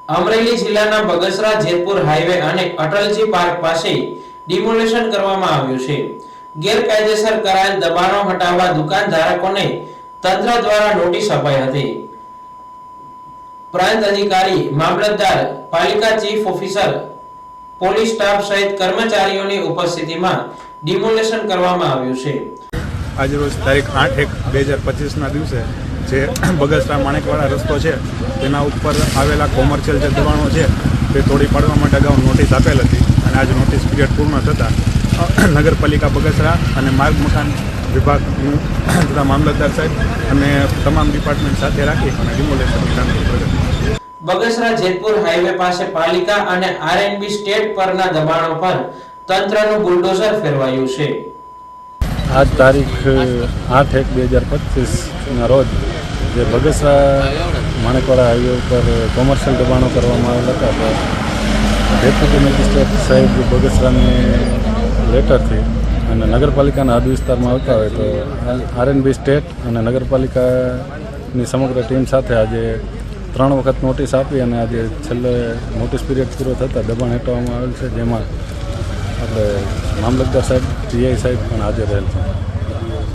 અમરેલી જિલ્લાના બગસરા જેતપુર હાઈવે અને અટલજી પાર્ક પાસે ડિમોલેશન કરવામાં આવ્યું છે। ગેરકાયદેસર કરાયેલ દબાણો હટાવવા દુકાનધારકોને તંત્ર દ્વારા નોટિસ અપાઈ હતી। પ્રાંત અધિકારી, મામલતદાર, પાલિકા ચીફ ઓફિસર, પોલીસ સ્ટાફ સહિત કર્મચારીઓની ઉપસ્થિતિમાં ડિમોલેશન કરવામાં આવ્યું છે। આજ રોજ તારીખ 8/1/2025ના દિવસે જે બગસરા માણેકવાડા રસ્તો છે તેના ઉપર આવેલા કોમર્શિયલ જે દબાણો છે તે તોડી પાડવા માટે અગાઉ નોટિસ આપેલ હતી અને આજ નોટિસ પીરિયડ પૂર્ણ થતાં નગરપાલિકા બગસરા અને માર્ગ મકાન વિભાગનું તથા મામલતદાર સાહેબ અને તમામ ડિપાર્ટમેન્ટ સાથે રાખી અને ડિમોલેશનની કામગીરી કરી। બગસરા જેતપુર હાઈવે પાસે પાલિકા અને આરએનબી સ્ટેટ પરના દબાણો પર તંત્રનું બુલડોઝર ફેરવાયું છે। આજ તારીખ 8/1/2025ના રોજ જે બગસરા માણેકવાડા હાઈવે ઉપર કોમર્શિયલ દબાણો કરવામાં આવેલા હતા તો ડેપ્યુટી મેજિસ્ટ્રેટ સાહેબ બગસરાની લેટરથી અને નગરપાલિકાના હદ વિસ્તારમાં આવતા હોય તો આરએનબી સ્ટેટ અને નગરપાલિકાની સમગ્ર ટીમ સાથે આજે 3 વખત નોટિસ આપી અને આજે છેલ્લે નોટિસ પીરિયડ પૂરો થતાં દબાણ હટાવવામાં આવેલ છે, જેમાં આપણે મામલતદાર સાહેબ, પીઆઈ સાહેબ પણ હાજર રહેલ છે।